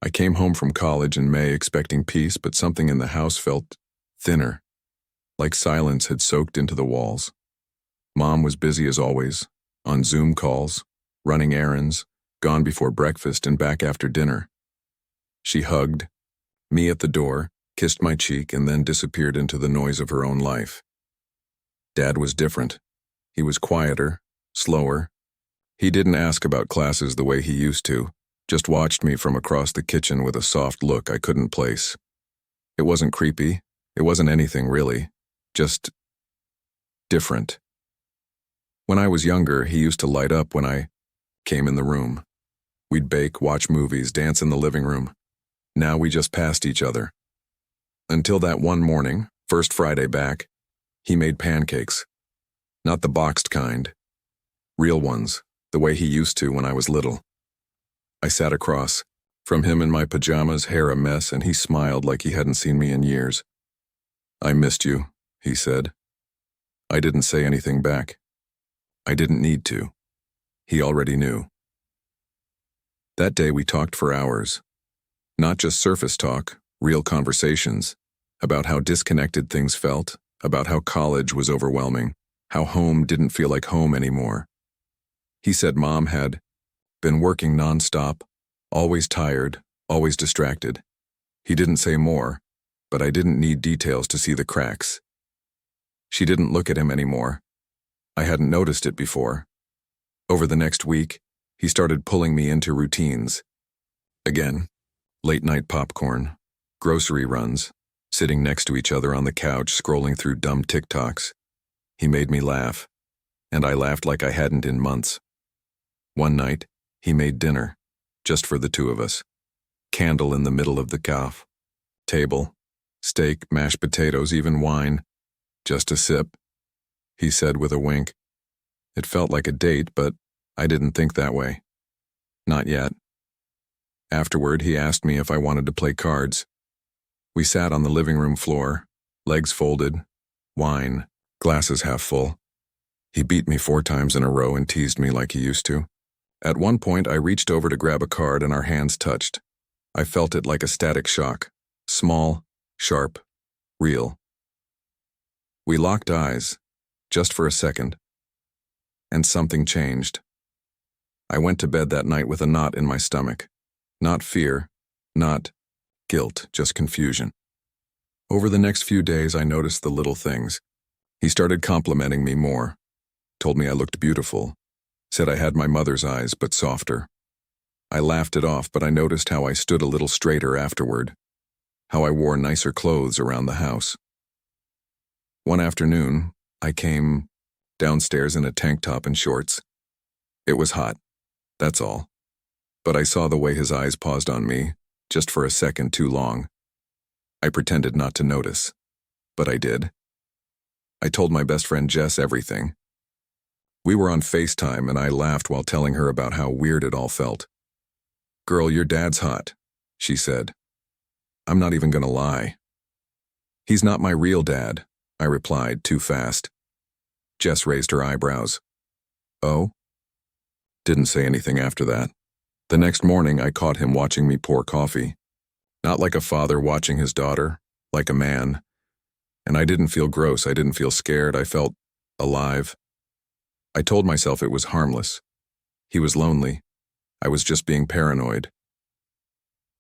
I came home from college in May expecting peace, but something in the house felt thinner, like silence had soaked into the walls. Mom was busy as always, on Zoom calls, running errands, gone before breakfast and back after dinner. She hugged me at the door, kissed my cheek, and then disappeared into the noise of her own life. Dad was different. He was quieter, slower. He didn't ask about classes the way he used to, just watched me from across the kitchen with a soft look I couldn't place. It wasn't creepy. It wasn't anything really. Just different. When I was younger, he used to light up when I came in the room. We'd bake, watch movies, dance in the living room. Now we just passed each other. Until that one morning, first Friday back, he made pancakes. Not the boxed kind. Real ones, the way he used to when I was little. I sat across from him in my pajamas, hair a mess, and he smiled like he hadn't seen me in years. "I missed you," he said. I didn't say anything back. I didn't need to. He already knew. That day we talked for hours. Not just surface talk, real conversations, about how disconnected things felt, about how college was overwhelming, how home didn't feel like home anymore. He said Mom had been working nonstop, always tired, always distracted. He didn't say more, but I didn't need details to see the cracks. She didn't look at him anymore. I hadn't noticed it before. Over the next week, he started pulling me into routines. Again, late-night popcorn, grocery runs, sitting next to each other on the couch scrolling through dumb TikToks. He made me laugh, and I laughed like I hadn't in months. One night, he made dinner, just for the two of us. Candle in the middle of the caf. Table, steak, mashed potatoes, even wine. Just a sip, he said with a wink. It felt like a date, but I didn't think that way. Not yet. Afterward, he asked me if I wanted to play cards. We sat on the living room floor, legs folded, wine, glasses half full. He beat me 4 times in a row and teased me like he used to. At one point, I reached over to grab a card and our hands touched. I felt it like a static shock. Small, sharp, real. We locked eyes, just for a second. And something changed. I went to bed that night with a knot in my stomach. Not fear, not guilt, just confusion. Over the next few days, I noticed the little things. He started complimenting me more. Told me I looked beautiful. Said I had my mother's eyes, but softer. I laughed it off, but I noticed how I stood a little straighter afterward. How I wore nicer clothes around the house. One afternoon, I came downstairs in a tank top and shorts. It was hot, that's all. But I saw the way his eyes paused on me, just for a second too long. I pretended not to notice, but I did. I told my best friend Jess everything. We were on FaceTime and I laughed while telling her about how weird it all felt. "Girl, your dad's hot," she said. "I'm not even gonna lie." "He's not my real dad," I replied, too fast. Jess raised her eyebrows. "Oh?" Didn't say anything after that. The next morning, I caught him watching me pour coffee. Not like a father watching his daughter, like a man. And I didn't feel gross, I didn't feel scared, I felt alive. I told myself it was harmless. He was lonely. I was just being paranoid.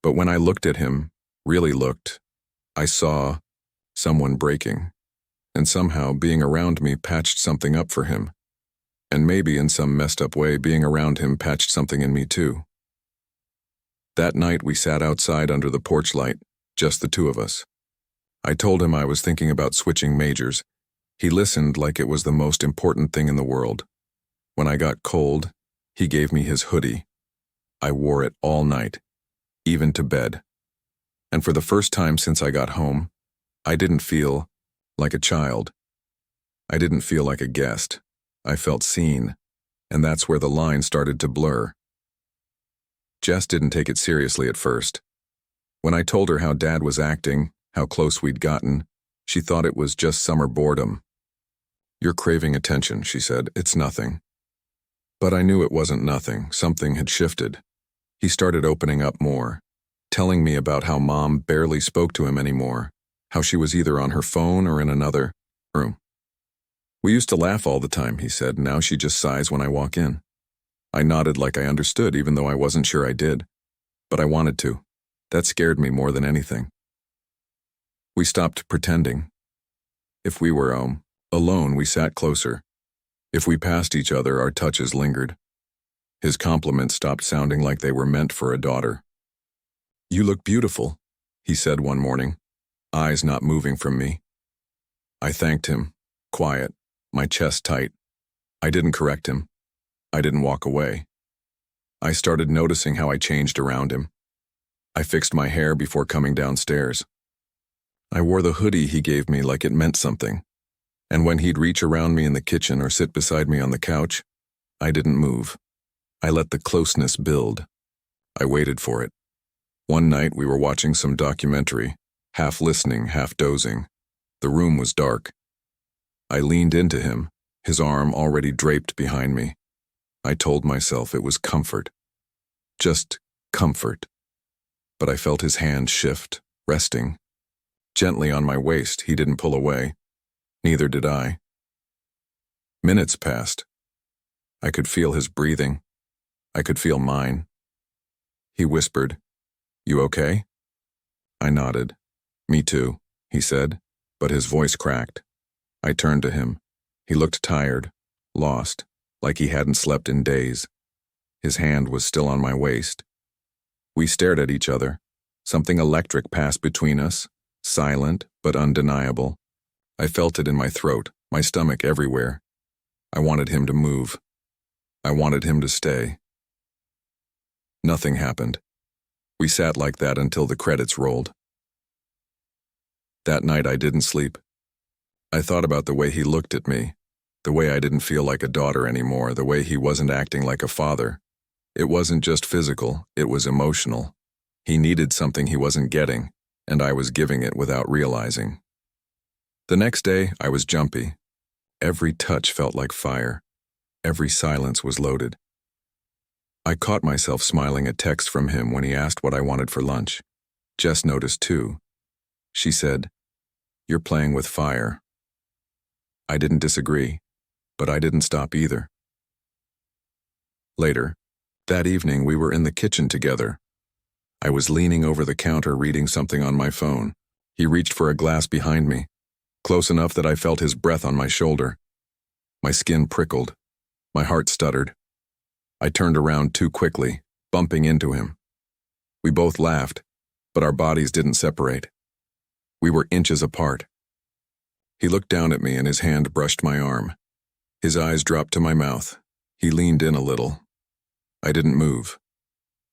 But when I looked at him, really looked, I saw someone breaking. And somehow being around me patched something up for him. And maybe in some messed up way, being around him patched something in me too. That night we sat outside under the porch light, just the two of us. I told him I was thinking about switching majors. He listened like it was the most important thing in the world. When I got cold, he gave me his hoodie. I wore it all night, even to bed. And for the first time since I got home, I didn't feel like a child. I didn't feel like a guest. I felt seen, and that's where the line started to blur. Jess didn't take it seriously at first. When I told her how Dad was acting, how close we'd gotten, she thought it was just summer boredom. "You're craving attention," she said. "It's nothing." But I knew it wasn't nothing. Something had shifted. He started opening up more. telling me about how Mom barely spoke to him anymore, how she was either on her phone or in another room. We used to laugh all the time, he said. Now she just sighs when I walk in. I nodded like I understood, even though I wasn't sure I did. But I wanted to. That scared me more than anything. We stopped pretending. If we were alone, we sat closer. If we passed each other, our touches lingered. His compliments stopped sounding like they were meant for a daughter. "You look beautiful," he said one morning, eyes not moving from me. I thanked him, quiet, my chest tight. I didn't correct him. I didn't walk away. I started noticing how I changed around him. I fixed my hair before coming downstairs. I wore the hoodie he gave me like it meant something. And when he'd reach around me in the kitchen or sit beside me on the couch, I didn't move. I let the closeness build. I waited for it. One night we were watching some documentary, half listening, half dozing. The room was dark. I leaned into him, his arm already draped behind me. I told myself it was comfort. Just comfort. But I felt his hand shift, resting. Gently on my waist. He didn't pull away. Neither did I. Minutes passed. I could feel his breathing. I could feel mine. He whispered, "You okay?" I nodded. "Me too," he said, but his voice cracked. I turned to him. He looked tired, lost, like he hadn't slept in days. His hand was still on my waist. We stared at each other. Something electric passed between us, silent but undeniable. I felt it in my throat, my stomach everywhere. I wanted him to move. I wanted him to stay. Nothing happened. We sat like that until the credits rolled. That night I didn't sleep. I thought about the way he looked at me, the way I didn't feel like a daughter anymore, the way he wasn't acting like a father. It wasn't just physical, it was emotional. He needed something he wasn't getting, and I was giving it without realizing. The next day, I was jumpy. Every touch felt like fire. Every silence was loaded. I caught myself smiling at texts from him when he asked what I wanted for lunch. Jess noticed too. She said, "You're playing with fire." I didn't disagree, but I didn't stop either. Later, that evening we were in the kitchen together. I was leaning over the counter reading something on my phone. He reached for a glass behind me, close enough that I felt his breath on my shoulder. My skin prickled. My heart stuttered. I turned around too quickly, bumping into him. We both laughed, but our bodies didn't separate. We were inches apart. He looked down at me and his hand brushed my arm. His eyes dropped to my mouth. He leaned in a little. I didn't move.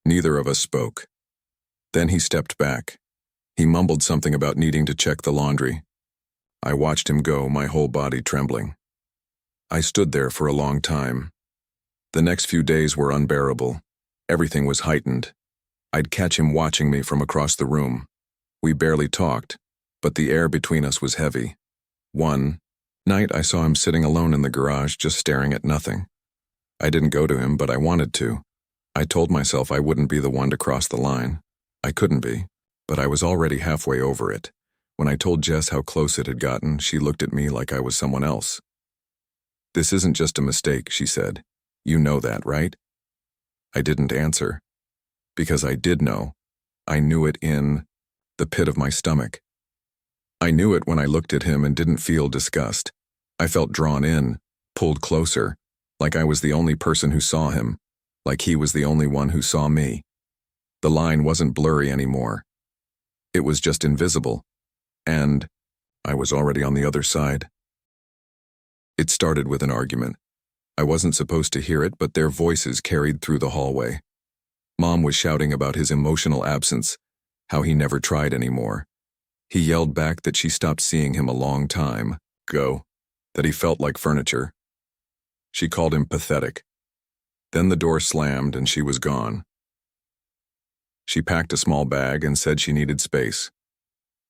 Neither of us spoke. Then he stepped back. He mumbled something about needing to check the laundry. I watched him go, my whole body trembling. I stood there for a long time. The next few days were unbearable. Everything was heightened. I'd catch him watching me from across the room. We barely talked, but the air between us was heavy. One night I saw him sitting alone in the garage, just staring at nothing. I didn't go to him, but I wanted to. I told myself I wouldn't be the one to cross the line. I couldn't be, but I was already halfway over it. When I told Jess how close it had gotten, she looked at me like I was someone else. "This isn't just a mistake," she said. "You know that, right?" I didn't answer. Because I did know. I knew it in the pit of my stomach. I knew it when I looked at him and didn't feel disgust. I felt drawn in, pulled closer, like I was the only person who saw him, like he was the only one who saw me. The line wasn't blurry anymore. It was just invisible. And I was already on the other side. It started with an argument. I wasn't supposed to hear it, but their voices carried through the hallway. Mom was shouting about his emotional absence, how he never tried anymore. He yelled back that she stopped seeing him a long time ago, that he felt like furniture. She called him pathetic. Then the door slammed and she was gone. She packed a small bag and said she needed space.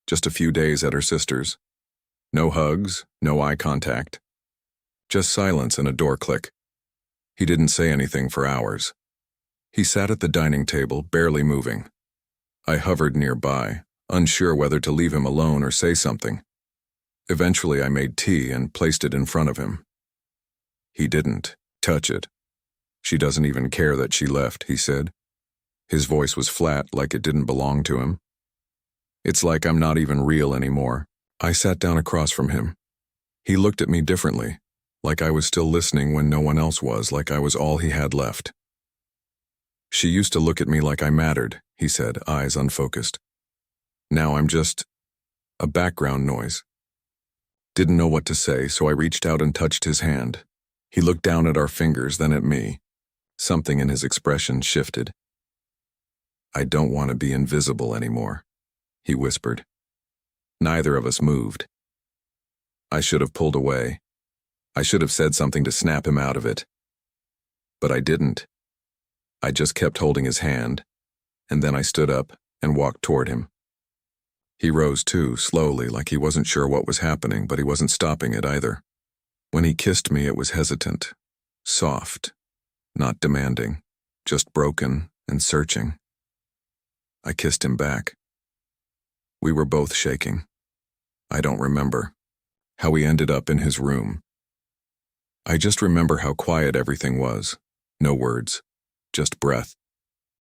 Just a few days at her sister's. No hugs, no eye contact. Just silence and a door click. He didn't say anything for hours. He sat at the dining table, barely moving. I hovered nearby, unsure whether to leave him alone or say something. Eventually, I made tea and placed it in front of him. He didn't touch it. She doesn't even care that she left, he said. His voice was flat, like it didn't belong to him. It's like I'm not even real anymore. I sat down across from him. He looked at me differently, like I was still listening when no one else was, like I was all he had left. She used to look at me like I mattered, he said, eyes unfocused. Now I'm just a background noise. Didn't know what to say, so I reached out and touched his hand. He looked down at our fingers, then at me. Something in his expression shifted. I don't want to be invisible anymore, he whispered. Neither of us moved. I should have pulled away. I should have said something to snap him out of it. But I didn't. I just kept holding his hand, and then I stood up and walked toward him. He rose too, slowly, like he wasn't sure what was happening, but he wasn't stopping it either. When he kissed me, it was hesitant, soft, not demanding, just broken and searching. I kissed him back. We were both shaking. I don't remember how we ended up in his room. I just remember how quiet everything was. No words, just breath.